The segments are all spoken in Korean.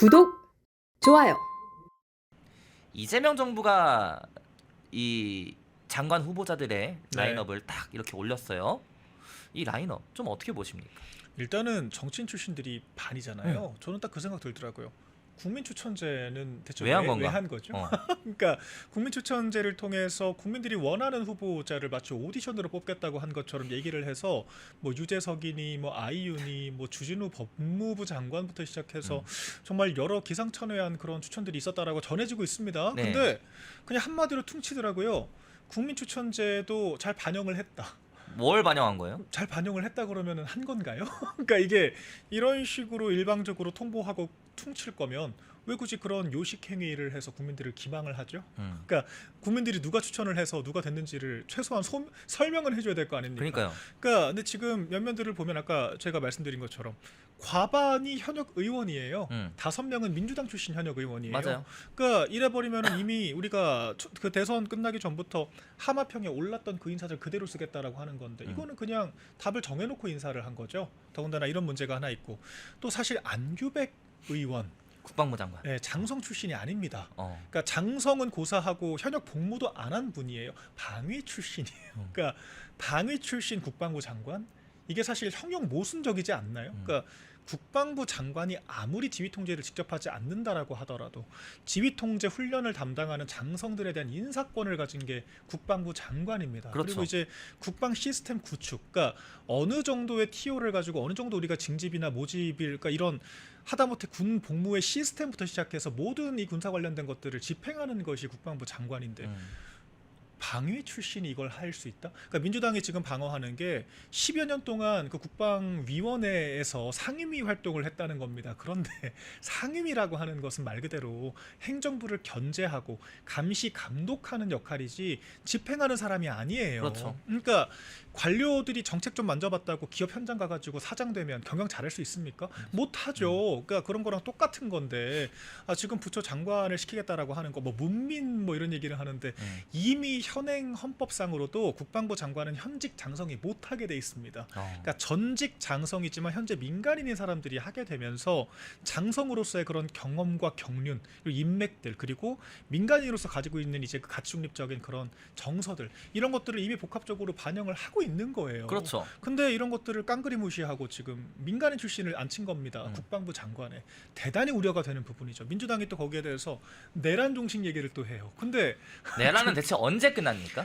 구독, 좋아요. 이재명 정부가 이 장관 후보자들의 네. 라인업을 딱 이렇게 올렸어요. 이 라인업 좀 어떻게 보십니까? 일단은 정치인 출신들이 반이잖아요. 저는 딱 그 생각 들더라고요. 국민추천제는 대체 왜 한 왜 건가? 한 거죠? 어. 그러니까 국민추천제를 통해서 국민들이 원하는 후보자를 마치 오디션으로 뽑겠다고 한 것처럼 얘기를 해서 뭐 유재석이니 뭐 아이유니 뭐 주진우 법무부 장관부터 시작해서 정말 여러 기상천외한 그런 추천들이 있었다라고 전해지고 있습니다. 네. 근데 그냥 한마디로 퉁치더라고요. 국민추천제도 잘 반영을 했다. 뭘 반영한 거예요? 잘 반영을 했다 그러면은 한 건가요? 그러니까 이게 이런 식으로 일방적으로 통보하고 퉁칠 거면 왜 굳이 그런 요식 행위를 해서 국민들을 기망을 하죠? 그러니까 국민들이 누가 추천을 해서 누가 됐는지를 최소한 설명은 해줘야 될 거 아닙니까? 그러니까요. 그러니까 근데 지금 면면들을 보면 아까 제가 말씀드린 것처럼 과반이 현역 의원이에요. 5명은 민주당 출신 현역 의원이에요. 맞아요. 그러니까 이래버리면 이미 우리가 그 대선 끝나기 전부터 하마평에 올랐던 그 인사들 그대로 쓰겠다라고 하는 건데 이거는 그냥 답을 정해놓고 인사를 한 거죠. 더군다나 이런 문제가 하나 있고 또 사실 안규백 의원 국방부 장관. 네, 장성 출신이 아닙니다. 어. 그러니까 장성은 고사하고 현역 복무도 안 한 분이에요. 방위 출신이에요. 그러니까 방위 출신 국방부 장관 이게 사실 형용 모순적이지 않나요? 그러니까 국방부 장관이 아무리 지휘 통제를 직접 하지 않는다라고 하더라도 지휘 통제 훈련을 담당하는 장성들에 대한 인사권을 가진 게 국방부 장관입니다. 그렇죠. 그리고 이제 국방 시스템 구축, 그러니까 어느 정도의 TO를 가지고 어느 정도 우리가 징집이나 모집일, 그러니까 이런 하다못해 군 복무의 시스템부터 시작해서 모든 이 군사 관련된 것들을 집행하는 것이 국방부 장관인데. 방위 출신이 이걸 할 수 있다? 그러니까 민주당이 지금 방어하는 게 10여 년 동안 그 국방위원회에서 상임위 활동을 했다는 겁니다. 그런데 상임위라고 하는 것은 말 그대로 행정부를 견제하고 감시 감독하는 역할이지 집행하는 사람이 아니에요. 그렇죠. 그러니까 관료들이 정책 좀 만져봤다고 기업 현장 가가지고 사장 되면 경영 잘할 수 있습니까? 못하죠. 그러니까 그런 거랑 똑같은 건데 지금 부처 장관을 시키겠다라고 하는 거 뭐 문민 뭐 이런 얘기를 하는데 이미 현행 헌법상으로도 국방부 장관은 현직 장성이 못하게 돼 있습니다. 그러니까 전직 장성이지만 현재 민간인인 사람들이 하게 되면서 장성으로서의 그런 경험과 경륜, 그리고 인맥들 그리고 민간인으로서 가지고 있는 이제 그 가치 중립적인 그런 정서들 이런 것들을 이미 복합적으로 반영을 하고 있는 거예요. 그렇죠. 근데 이런 것들을 깡그리 무시하고 지금 민간인 출신을 앉힌 겁니다. 국방부 장관에 대단히 우려가 되는 부분이죠. 민주당이 또 거기에 대해서 내란 종식 얘기를 또 해요. 근데 내란은 대체 언제 끝납니까?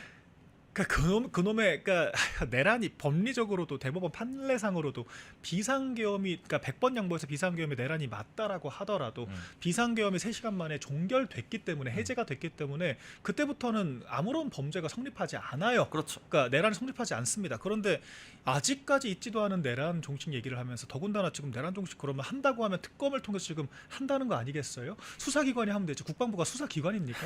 그놈의 그러니까 내란이 법리적으로도 대법원 판례상으로도 비상계엄이 그러니까 100번 양보해서 비상계엄이 내란이 맞다라고 하더라도 비상계엄이 3시간 만에 종결됐기 때문에 해제가 됐기 때문에 그때부터는 아무런 범죄가 성립하지 않아요. 그렇죠. 그러니까 내란이 성립하지 않습니다. 그런데 아직까지 있지도 않은 내란 종식 얘기를 하면서 더군다나 지금 내란 종식 그러면 한다고 하면 특검을 통해서 지금 한다는 거 아니겠어요? 수사기관이 하면 되지 국방부가 수사기관입니까?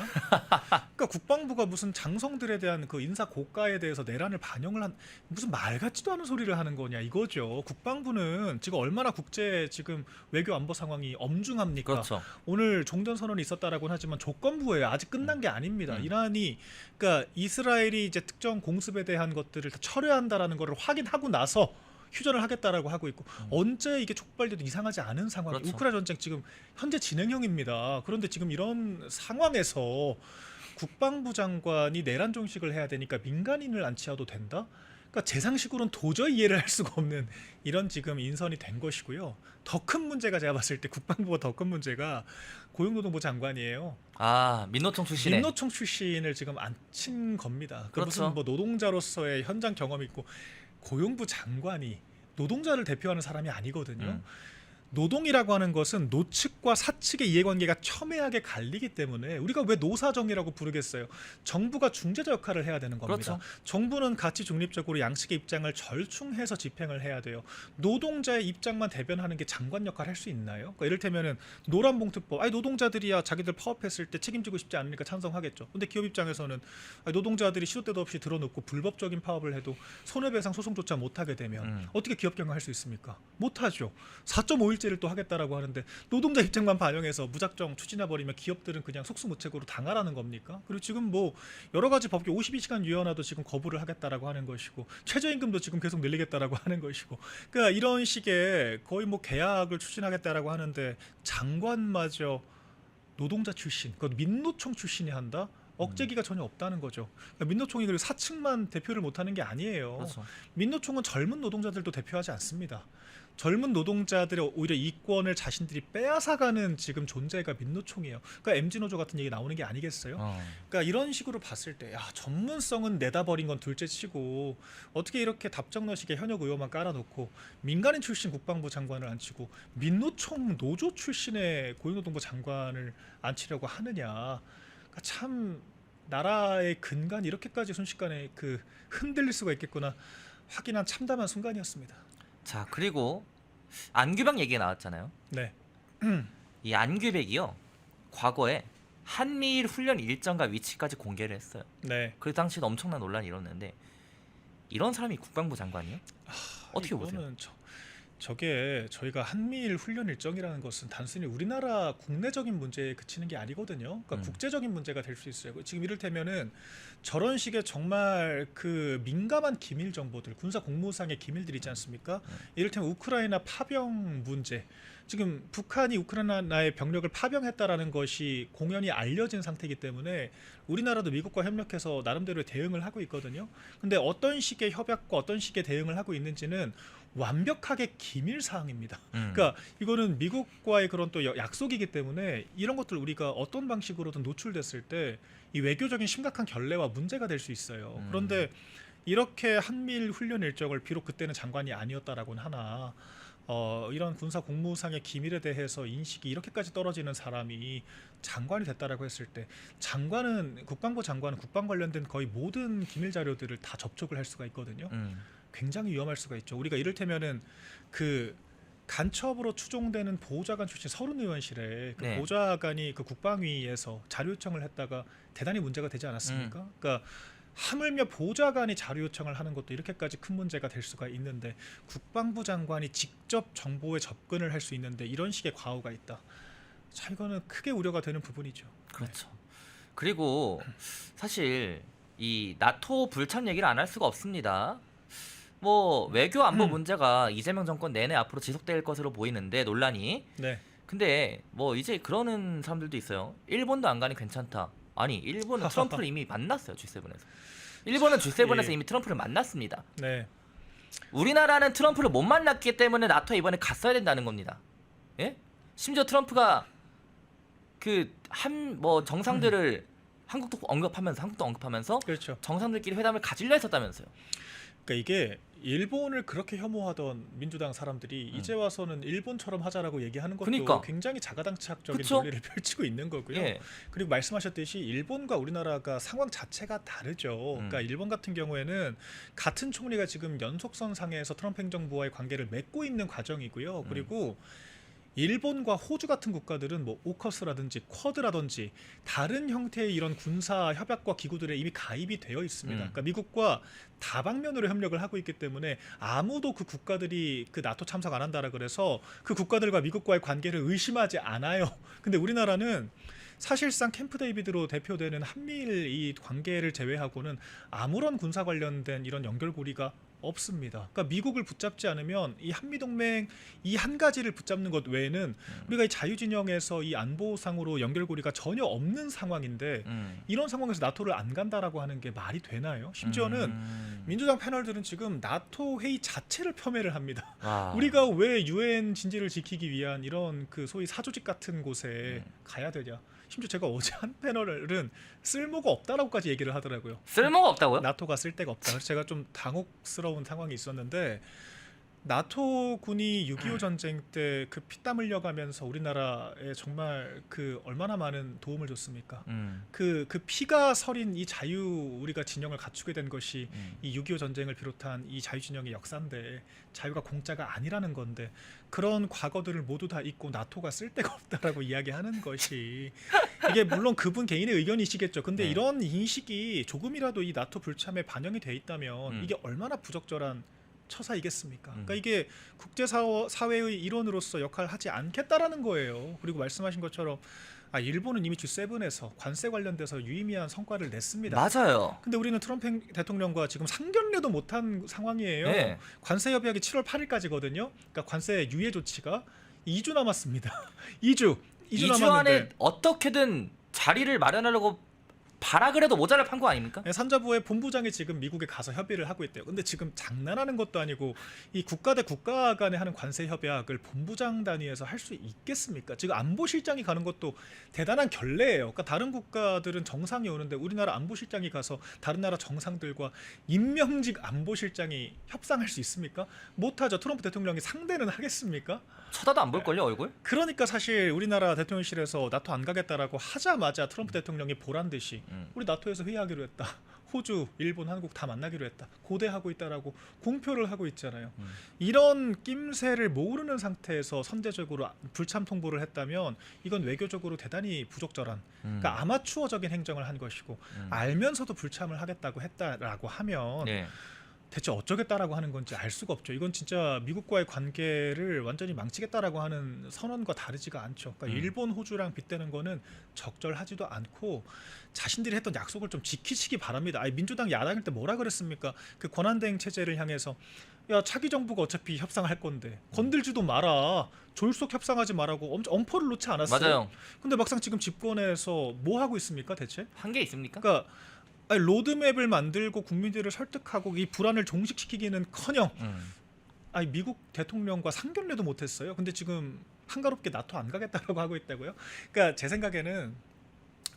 그러니까 국방부가 무슨 장성들에 대한 그 인사 고가에 대해서 내란을 반영을 한 무슨 말 같지도 않은 소리를 하는 거냐 이거죠. 국방부는 지금 얼마나 국제 지금 외교 안보 상황이 엄중합니까? 그렇죠. 오늘 종전선언이 있었다라고는 하지만 조건부예요. 아직 끝난 게 아닙니다. 이란이 그러니까 이스라엘이 이제 특정 공습에 대한 것들을 다 철회한다라는 것을 확인하고 나서 휴전을 하겠다라고 하고 있고 언제 이게 촉발돼도 이상하지 않은 상황이 그렇죠. 우크라이나 전쟁 지금 현재 진행형입니다. 그런데 지금 이런 상황에서 국방부 장관이 내란 종식을 해야 되니까 민간인을 안치해도 된다? 그러니까 제 상식으로는 도저히 이해를 할 수가 없는 이런 지금 인선이 된 것이고요. 더 큰 문제가 제가 봤을 때 국방부가 더 큰 문제가 고용노동부 장관이에요. 민노총 출신에. 민노총 출신을 지금 앉힌 겁니다. 그 그렇죠. 무슨 뭐 노동자로서의 현장 경험이 있고 고용부 장관이 노동자를 대표하는 사람이 아니거든요. 노동이라고 하는 것은 노측과 사측의 이해관계가 첨예하게 갈리기 때문에 우리가 왜 노사정이라고 부르겠어요? 정부가 중재자 역할을 해야 되는 겁니다. 그렇죠. 정부는 가치 중립적으로 양측의 입장을 절충해서 집행을 해야 돼요. 노동자의 입장만 대변하는 게 장관 역할을 할 수 있나요? 그러니까 이를테면은 노란봉투법, 노동자들이야 자기들 파업했을 때 책임지고 싶지 않으니까 찬성하겠죠. 근데 기업 입장에서는 노동자들이 시도 때도 없이 들어놓고 불법적인 파업을 해도 손해배상 소송조차 못하게 되면 어떻게 기업 경영할 수 있습니까? 못하죠. 4.5일제 가입제를 또 하겠다라고 하는데 노동자 입장만 반영해서 무작정 추진해 버리면 기업들은 그냥 속수무책으로 당하라는 겁니까? 그리고 지금 뭐 여러 가지 법규 52시간 유연화도 지금 거부를 하겠다라고 하는 것이고 최저임금도 지금 계속 늘리겠다라고 하는 것이고 그러니까 이런 식의 거의 뭐 계약을 추진하겠다라고 하는데 장관마저 노동자 출신, 그 민노총 출신이 한다? 억제기가 전혀 없다는 거죠. 그러니까 민노총이 그리고 사측만 대표를 못하는 게 아니에요. 그렇죠. 민노총은 젊은 노동자들도 대표하지 않습니다. 젊은 노동자들의 오히려 이권을 자신들이 빼앗아가는 지금 존재가 민노총이에요. 그러니까 MZ노조 같은 얘기 나오는 게 아니겠어요? 그러니까 이런 식으로 봤을 때 전문성은 내다버린 건 둘째치고 어떻게 이렇게 답정너식의 현역 의원만 깔아놓고 민간인 출신 국방부 장관을 앉히고 민노총 노조 출신의 고용노동부 장관을 앉히려고 하느냐. 그러니까 참 나라의 근간이 이렇게까지 순식간에 그 흔들릴 수가 있겠구나 확인한 참담한 순간이었습니다. 자, 그리고 안규백 얘기가 나왔잖아요. 네. 이 안규백이요, 과거에 한미일 훈련 일정과 위치까지 공개를 했어요. 네. 그 당시에 엄청난 논란이 일었는데 이런 사람이 국방부 장관이요? 어떻게 보세요? 이거는 저게 저희가 한미일 훈련 일정이라는 것은 단순히 우리나라 국내적인 문제에 그치는 게 아니거든요. 그러니까 국제적인 문제가 될 수 있어요. 지금 이를테면은 저런 식의 정말 그 민감한 기밀 정보들, 군사 공무상의 기밀들 있지 않습니까? 이를테면 우크라이나 파병 문제. 지금 북한이 우크라이나의 병력을 파병했다라는 것이 공연히 알려진 상태이기 때문에 우리나라도 미국과 협력해서 나름대로의 대응을 하고 있거든요. 근데 어떤 식의 협약과 어떤 식의 대응을 하고 있는지는 완벽하게 기밀 사항입니다. 그러니까 이거는 미국과의 그런 또 약속이기 때문에 이런 것들 우리가 어떤 방식으로든 노출됐을 때 이 외교적인 심각한 결례와 문제가 될 수 있어요. 그런데 이렇게 한미일 훈련 일정을 비록 그때는 장관이 아니었다라고는 하나 이런 군사 공무상의 기밀에 대해서 인식이 이렇게까지 떨어지는 사람이 장관이 됐다라고 했을 때 장관은 국방부 장관은 국방 관련된 거의 모든 기밀 자료들을 다 접촉을 할 수가 있거든요. 굉장히 위험할 수가 있죠. 우리가 이를테면은 그 간첩으로 추종되는 보좌관 출신 서른 의원실에 그 네. 보좌관이 그 국방위에서 자료 요청을 했다가 대단히 문제가 되지 않았습니까? 그러니까 하물며 보좌관이 자료 요청을 하는 것도 이렇게까지 큰 문제가 될 수가 있는데 국방부 장관이 직접 정보에 접근을 할 수 있는데 이런 식의 과오가 있다. 자, 이거는 크게 우려가 되는 부분이죠. 그렇죠. 그리고 사실 이 나토 불참 얘기를 안 할 수가 없습니다. 뭐 외교 안보 문제가 이재명 정권 내내 앞으로 지속될 것으로 보이는데 논란이. 네. 근데 뭐 이제 그러는 사람들도 있어요. 일본도 안 가니 괜찮다. 아니, 일본은 트럼프를 이미 만났어요, G7에서. 일본은 G7에서 이미 트럼프를 만났습니다. 네. 우리나라는 트럼프를 못 만났기 때문에 나토에 이번에 갔어야 된다는 겁니다. 예? 심지어 트럼프가 그 한 뭐 정상들을 한국도 언급하면서 그렇죠. 정상들끼리 회담을 가지려 했었다면서요. 그러니까 이게 일본을 그렇게 혐오하던 민주당 사람들이 이제 와서는 일본처럼 하자라고 얘기하는 것도 그러니까. 굉장히 자가당착적인 그쵸? 논리를 펼치고 있는 거고요. 예. 그리고 말씀하셨듯이 일본과 우리나라가 상황 자체가 다르죠. 그러니까 일본 같은 경우에는 같은 총리가 지금 연속선 상에서 트럼프 행정부와의 관계를 맺고 있는 과정이고요. 그리고 일본과 호주 같은 국가들은 뭐 오커스라든지 쿼드라든지 다른 형태의 이런 군사 협약과 기구들에 이미 가입이 되어 있습니다. 그러니까 미국과 다방면으로 협력을 하고 있기 때문에 아무도 그 국가들이 그 나토 참석 안 한다라 그래서 그 국가들과 미국과의 관계를 의심하지 않아요. 근데 우리나라는 사실상 캠프 데이비드로 대표되는 한미일 이 관계를 제외하고는 아무런 군사 관련된 이런 연결고리가 없습니다. 그러니까 미국을 붙잡지 않으면 이 한미동맹 이 한 가지를 붙잡는 것 외에는 우리가 이 자유진영에서 이 안보상으로 연결고리가 전혀 없는 상황인데 이런 상황에서 나토를 안 간다라고 하는 게 말이 되나요? 심지어는 민주당 패널들은 지금 나토 회의 자체를 폄훼를 합니다. 우리가 왜 유엔 진지를 지키기 위한 이런 그 소위 사조직 같은 곳에 가야 되냐? 심지어 제가 어제 한 패널은 쓸모가 없다라고까지 얘기를 하더라고요. 쓸모가 없다고요? 나토가 쓸 데가 없다. 그래서 제가 좀 당혹스러운 상황이 있었는데 나토군이 6.25 전쟁 때 그 피땀 흘려가면서 우리나라에 정말 그 얼마나 많은 도움을 줬습니까? 그 피가 서린 이 자유 우리가 진영을 갖추게 된 것이 이 6.25 전쟁을 비롯한 이 자유 진영의 역사인데 자유가 공짜가 아니라는 건데 그런 과거들을 모두 다 잊고 나토가 쓸 데가 없다라고 이야기하는 것이 이게 물론 그분 개인의 의견이시겠죠. 근데 네. 이런 인식이 조금이라도 이 나토 불참에 반영이 돼 있다면 이게 얼마나 부적절한 처사이겠습니까? 그러니까 이게 국제사회의 일원으로서 역할을 하지 않겠다라는 거예요. 그리고 말씀하신 것처럼 일본은 이미 G7에서 관세 관련돼서 유의미한 성과를 냈습니다. 맞아요. 근데 우리는 트럼프 대통령과 지금 상견례도 못한 상황이에요. 네. 관세 협약이 7월 8일까지거든요. 그러니까 관세 유예 조치가 2주 남았습니다. 2주 2주 남았는데 안에 어떻게든 자리를 마련하려고 발악을 해도 모자랄 판거 아닙니까? 산자부의 본부장이 지금 미국에 가서 협의를 하고 있대요. 근데 지금 장난하는 것도 아니고 이 국가 대 국가 간에 하는 관세 협약을 본부장 단위에서 할 수 있겠습니까? 지금 안보실장이 가는 것도 대단한 결례예요. 그러니까 다른 국가들은 정상이 오는데 우리나라 안보실장이 가서 다른 나라 정상들과 임명직 안보실장이 협상할 수 있습니까? 못하죠. 트럼프 대통령이 상대는 하겠습니까? 쳐다도 안 볼걸요 얼굴? 그러니까 사실 우리나라 대통령실에서 나토 안 가겠다라고 하자마자 트럼프 대통령이 보란 듯이 우리 나토에서 회의하기로 했다. 호주, 일본, 한국 다 만나기로 했다. 고대하고 있다라고 공표를 하고 있잖아요. 이런 낌새를 모르는 상태에서 선제적으로 불참 통보를 했다면 이건 외교적으로 대단히 부적절한 그러니까 아마추어적인 행정을 한 것이고 알면서도 불참을 하겠다고 했다라고 하면 네. 대체 어쩌겠다라고 하는 건지 알 수가 없죠. 이건 진짜 미국과의 관계를 완전히 망치겠다라고 하는 선언과 다르지가 않죠. 그러니까 일본, 호주랑 빗대는 거는 적절하지도 않고 자신들이 했던 약속을 좀 지키시기 바랍니다. 민주당 야당일 때 뭐라 그랬습니까? 그 권한대행 체제를 향해서 야 차기 정부가 어차피 협상할 건데 건들지도 마라. 졸속 협상하지 말라고 엄청 엄포를 놓지 않았어요. 맞아요. 근데 막상 지금 집권해서 뭐 하고 있습니까 대체? 한 게 있습니까? 그러니까 로드맵을 만들고 국민들을 설득하고 이 불안을 종식시키기는커녕 미국 대통령과 상견례도 못했어요. 근데 지금 한가롭게 나토 안 가겠다라고 하고 있다고요? 그러니까 제 생각에는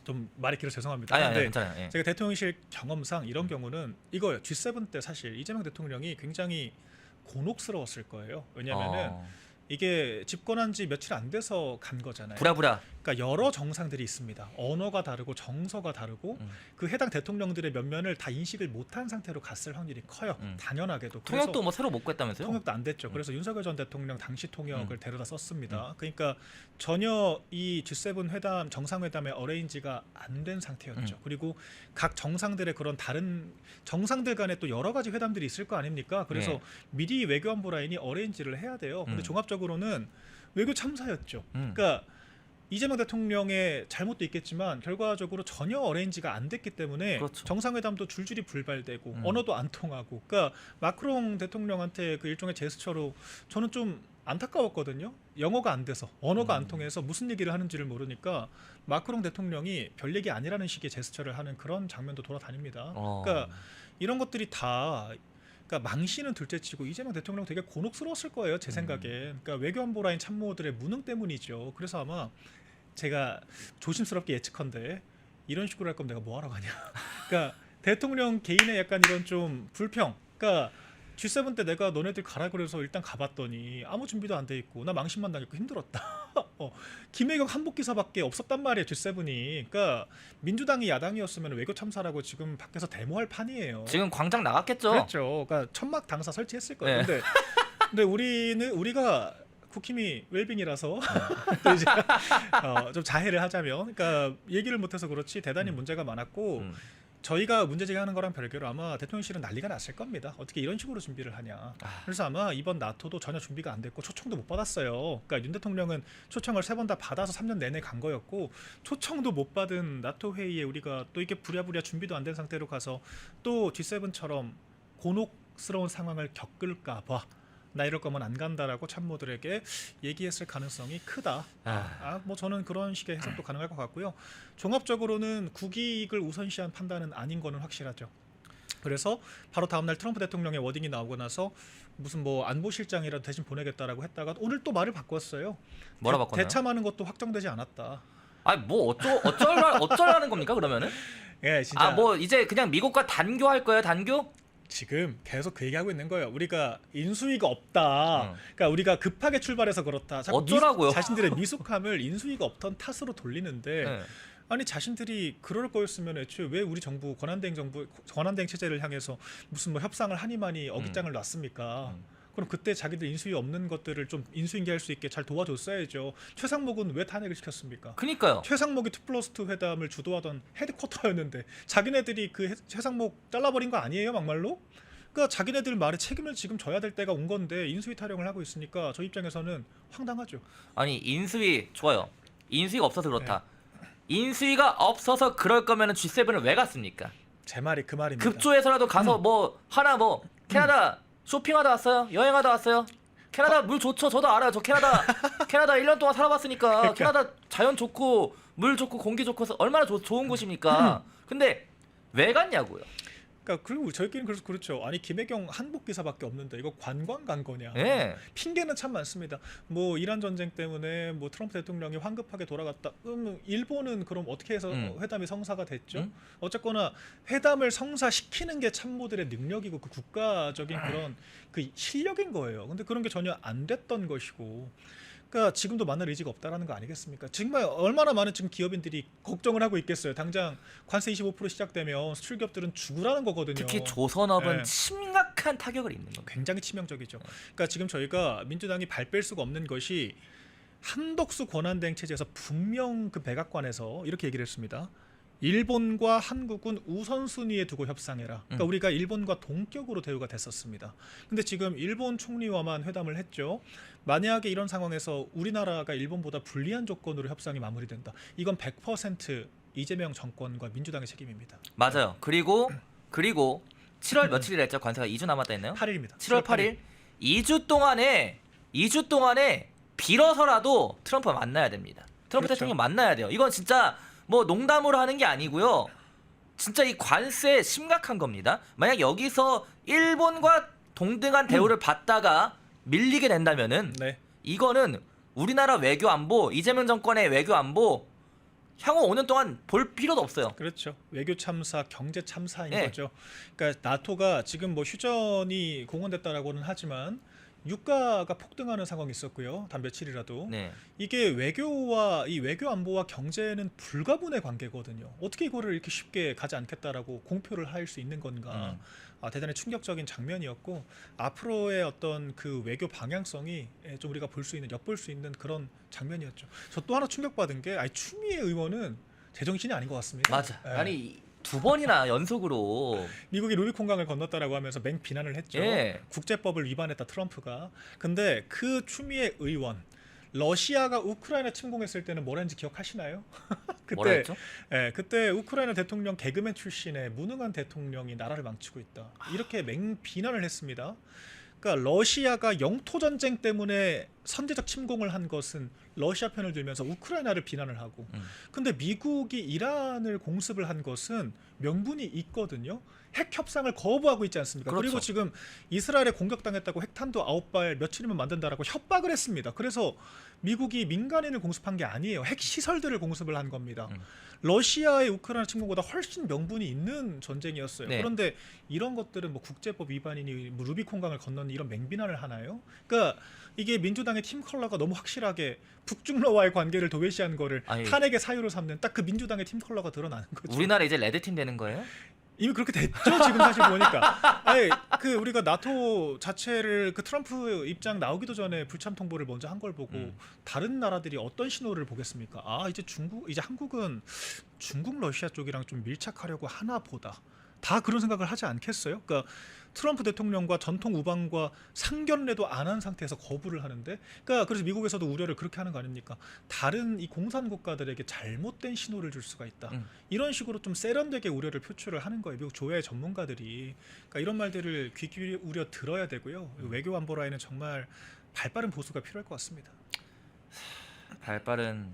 좀 말이 길어서 죄송합니다. 아니 괜찮아요. 예. 제가 대통령실 경험상 이런 경우는 이거예요. G7 때 사실 이재명 대통령이 굉장히 곤혹스러웠을 거예요. 왜냐하면은 이게 집권한 지 며칠 안 돼서 간 거잖아요. 부랴부랴. 그러니까 여러 정상들이 있습니다. 언어가 다르고 정서가 다르고 그 해당 대통령들의 면면을 다 인식을 못한 상태로 갔을 확률이 커요. 당연하게도. 통역도 뭐 새로 못 구했다면서요? 통역도 안 됐죠. 그래서 윤석열 전 대통령 당시 통역을 데려다 썼습니다. 그러니까 전혀 이 G7 회담 정상회담의 어레인지가 안 된 상태였죠. 그리고 각 정상들의 그런 다른 정상들 간에 또 여러 가지 회담들이 있을 거 아닙니까? 그래서 네. 미리 외교안보 라인이 어레인지를 해야 돼요. 근데 종합적으로는 외교 참사였죠. 그러니까 이재명 대통령의 잘못도 있겠지만 결과적으로 전혀 어레인지가 안 됐기 때문에 그렇죠. 정상회담도 줄줄이 불발되고 언어도 안 통하고 그러니까 마크롱 대통령한테 그 일종의 제스처로 저는 좀 안타까웠거든요. 영어가 안 돼서 언어가 안 통해서 무슨 얘기를 하는지를 모르니까 마크롱 대통령이 별 얘기 아니라는 식의 제스처를 하는 그런 장면도 돌아다닙니다. 그러니까 이런 것들이 다 그러니까 망신은 둘째치고 이재명 대통령 되게 곤혹스러웠을 거예요. 제 생각에. 그러니까 외교안보 라인 참모들의 무능 때문이죠. 그래서 아마 제가 조심스럽게 예측컨대 이런 식으로 할 거면 내가 뭐하러 가냐. 그러니까 대통령 개인의 약간 이런 좀 불평. 그러니까 G7 때 내가 너네들 가라 그래서 일단 가봤더니 아무 준비도 안 돼 있고 나 망신만 당했고 힘들었다. 김혜경 한복 기사밖에 없었단 말이에요. G7이. 그러니까 민주당이 야당이었으면 외교 참사라고 지금 밖에서 데모할 판이에요. 지금 광장 나갔겠죠. 그렇죠. 그러니까 천막 당사 설치했을 거예요. 네. 근데 우리가 국힘이 웰빙이라서 또 이제 좀 자해를 하자면, 그러니까 얘기를 못해서 그렇지 대단히 문제가 많았고 저희가 문제 제기하는 거랑 별개로 아마 대통령실은 난리가 났을 겁니다. 어떻게 이런 식으로 준비를 하냐. 그래서 아마 이번 나토도 전혀 준비가 안 됐고 초청도 못 받았어요. 그러니까 윤 대통령은 초청을 3번 다 받아서 3년 내내 간 거였고 초청도 못 받은 나토 회의에 우리가 또 이게 부랴부랴 준비도 안 된 상태로 가서 또 G7처럼 곤혹스러운 상황을 겪을까 봐 나 이럴 거면 안 간다라고 참모들에게 얘기했을 가능성이 크다. 뭐 저는 그런 식의 해석도 가능할 것 같고요. 종합적으로는 국익을 우선시한 판단은 아닌 거는 확실하죠. 그래서 바로 다음날 트럼프 대통령의 워딩이 나오고 나서 무슨 뭐 안보실장이라도 대신 보내겠다라고 했다가 오늘 또 말을 바꿨어요. 뭐라 바꿨나요? 대참하는 것도 확정되지 않았다. 아니 뭐 어쩌라는 겁니까 그러면은? 예, 진짜. 뭐 이제 그냥 미국과 단교할 거예요, 단교? 지금 계속 그 얘기하고 있는 거예요. 우리가 인수위가 없다. 그러니까 우리가 급하게 출발해서 그렇다. 자꾸 어쩌라고요? 자신들의 미숙함을 인수위가 없던 탓으로 돌리는데 네. 아니 자신들이 그럴 거였으면 애초에 왜 우리 정부 권한대행 체제를 향해서 무슨 뭐 협상을 하니마니 어깃장을 놨습니까? 그럼 그때 자기들 인수위 없는 것들을 좀 인수인계할 수 있게 잘 도와줬어야죠. 최상목은 왜 탄핵을 시켰습니까? 그니까요. 최상목이 2+2 회담을 주도하던 헤드쿼터였는데 자기네들이 그 최상목 잘라버린 거 아니에요, 막말로? 그러니까 자기네들 말에 책임을 지금 져야 될 때가 온 건데 인수위 타령을 하고 있으니까 저 입장에서는 황당하죠. 아니 인수위 좋아요. 인수위가 없어서 그렇다. 인수위가 없어서 그럴 거면은 G7을 왜 갔습니까? 제 말이 그 말입니다. 급조해서라도 가서 뭐 하나 뭐 캐나다 쇼핑하다 왔어요? 여행하다 왔어요? 캐나다 물 좋죠. 저도 알아요. 저 캐나다 1년 동안 살아봤으니까 그러니까. 캐나다 자연 좋고 물 좋고 공기 좋고 해서 얼마나 좋은 곳입니까? 근데 왜 갔냐고요? 그러니까 그리고 저희끼리는 그래서 그렇죠. 아니 김혜경 한복 기사밖에 없는데 이거 관광 간 거냐? 예. 핑계는 참 많습니다. 뭐 이란 전쟁 때문에 뭐 트럼프 대통령이 황급하게 돌아갔다. 일본은 그럼 어떻게 해서 회담이 성사가 됐죠? 어쨌거나 회담을 성사시키는 게 참모들의 능력이고 그 국가적인 그런 그 실력인 거예요. 근데 그런 게 전혀 안 됐던 것이고. 그러니까 지금도 만날 의지가 없다라는 거 아니겠습니까? 정말 얼마나 많은 지금 기업인들이 걱정을 하고 있겠어요. 당장 관세 25% 시작되면 수출기업들은 죽으라는 거거든요. 특히 조선업은 네. 심각한 타격을 입는 겁니다. 굉장히 치명적이죠. 그러니까 지금 저희가 민주당이 발 뺄 수가 없는 것이 한덕수 권한대행 체제에서 분명 그 백악관에서 이렇게 얘기를 했습니다. 일본과 한국은 우선순위에 두고 협상해라. 그러니까 우리가 일본과 동격으로 대우가 됐었습니다. 근데 지금 일본 총리와만 회담을 했죠. 만약에 이런 상황에서 우리나라가 일본보다 불리한 조건으로 협상이 마무리된다. 이건 100% 이재명 정권과 민주당의 책임입니다. 맞아요. 그리고 7월 며칠이라 했죠? 관세가 2주 남았다 했나요? 8일입니다. 7월 8일. 2주 동안에 빌어서라도 트럼프 만나야 됩니다. 트럼프 그렇죠. 대통령 만나야 돼요. 이건 진짜 뭐 농담으로 하는 게 아니고요. 진짜 이 관세 심각한 겁니다. 만약 여기서 일본과 동등한 대우를 받다가 밀리게 된다면은 네. 이거는 우리나라 외교 안보, 이재명 정권의 외교 안보 향후 5년 동안 볼 필요도 없어요. 그렇죠. 외교 참사, 경제 참사인 네. 거죠. 그러니까 나토가 지금 뭐 휴전이 공언됐다라고는 하지만 유가가 폭등하는 상황이 있었고요. 단 며칠이라도 네. 이게 외교와 이 외교 안보와 경제는 불가분의 관계거든요. 어떻게 이거를 이렇게 쉽게 가지 않겠다라고 공표를 할 수 있는 건가? 대단히 충격적인 장면이었고 앞으로의 어떤 그 외교 방향성이 좀 우리가 볼 수 있는 엿볼 수 있는 그런 장면이었죠. 저 또 하나 충격받은 게 추미애 의원은 제정신이 아닌 것 같습니다. 맞아. 예. 아니 2번이나 연속으로 미국이 루비콘강을 건넜다라고 하면서 맹 비난을 했죠. 예. 국제법을 위반했다 트럼프가. 근데 그 추미애 의원 러시아가 우크라이나 침공했을 때는 뭐라 했는지 기억하시나요? 뭐라 했죠? 그때 우크라이나 대통령 개그맨 출신의 무능한 대통령이 나라를 망치고 있다. 이렇게 맹 비난을 했습니다. 그러니까 러시아가 영토 전쟁 때문에 선제적 침공을 한 것은 러시아 편을 들면서 우크라이나를 비난을 하고 근데 미국이 이란을 공습을 한 것은 명분이 있거든요. 핵 협상을 거부하고 있지 않습니까? 그렇죠. 그리고 지금 이스라엘에 공격당했다고 핵탄두 9발 며칠이면 만든다라고 협박을 했습니다. 그래서 미국이 민간인을 공습한 게 아니에요. 핵 시설들을 공습을 한 겁니다. 러시아의 우크라이나 침공보다 훨씬 명분이 있는 전쟁이었어요. 네. 그런데 이런 것들은 뭐 국제법 위반이니 뭐 루비콘강을 건너는 이런 맹비난을 하나요? 그러니까 이게 민주당의 팀 컬러가 너무 확실하게 북중러와의 관계를 도외시한 거를 아니, 탄핵의 사유로 삼는 딱 그 민주당의 팀 컬러가 드러나는 거죠. 우리나라 이제 레드팀 되는 거예요? 이미 그렇게 됐죠. 지금 사실 보니까. 아니, 그 우리가 나토 자체를 그 트럼프 입장 나오기도 전에 불참 통보를 먼저 한 걸 보고 다른 나라들이 어떤 신호를 보겠습니까? 이제 한국은 중국 러시아 쪽이랑 좀 밀착하려고 하나 보다. 다 그런 생각을 하지 않겠어요? 그러니까 트럼프 대통령과 전통 우방과 상견례도 안 한 상태에서 거부를 하는데, 그러니까 그래서 미국에서도 우려를 그렇게 하는 거 아닙니까? 다른 이 공산 국가들에게 잘못된 신호를 줄 수가 있다. 이런 식으로 좀 세련되게 우려를 표출을 하는 거예요. 미국 조회 전문가들이. 그러니까 이런 말들을 귀 기울여 들어야 되고요. 외교 안보 라인은 정말 발빠른 보수가 필요할 것 같습니다. 발빠른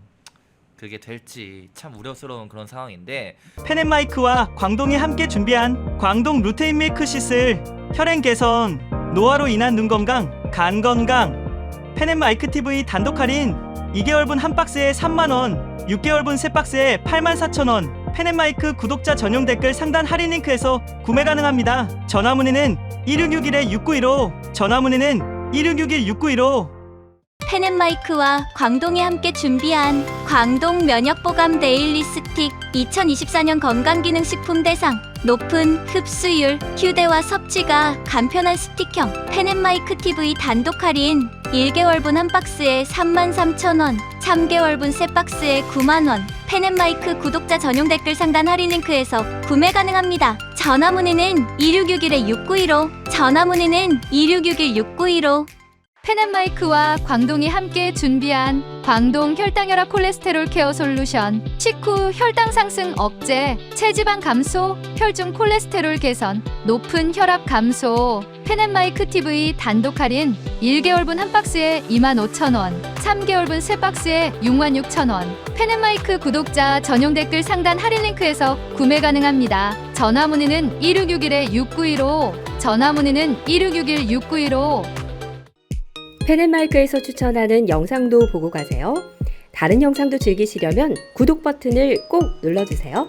그게 될지 참 우려스러운 그런 상황인데 펜앤마이크와 광동이 함께 준비한 광동 루테인 밀크시슬 혈행 개선, 노화로 인한 눈 건강, 간 건강 펜앤마이크 TV 단독 할인 2개월분 한 박스에 3만원 6개월분 세 박스에 84,000원 펜앤마이크 구독자 전용 댓글 상단 할인 링크에서 구매 가능합니다. 전화 문의는 1661-6915 전화 문의는 1661-6915 펜앤마이크와 광동이 함께 준비한 광동 면역보감 데일리 스틱 2024년 건강기능식품 대상 높은 흡수율, 휴대와 섭취가 간편한 스틱형 펜앤마이크 TV 단독 할인 1개월분 한 박스에 33,000원 3개월분 세 박스에 9만원 펜앤마이크 구독자 전용 댓글 상단 할인 링크에서 구매 가능합니다. 전화문의는 2661-6915, 전화문의는 2661-6915. 펜앤마이크와 광동이 함께 준비한 광동 혈당혈압 콜레스테롤 케어 솔루션, 식후 혈당 상승 억제, 체지방 감소, 혈중 콜레스테롤 개선, 높은 혈압 감소. 펜앤마이크 TV 단독 할인 1개월분 한 박스에 25,000원, 3개월분 세 박스에 66,000원. 펜앤마이크 구독자 전용 댓글 상단 할인 링크에서 구매 가능합니다. 전화 문의는 1661-6915, 전화 문의는 1661-6915. 펜앤마이크에서 추천하는 영상도 보고 가세요. 다른 영상도 즐기시려면 구독 버튼을 꼭 눌러주세요.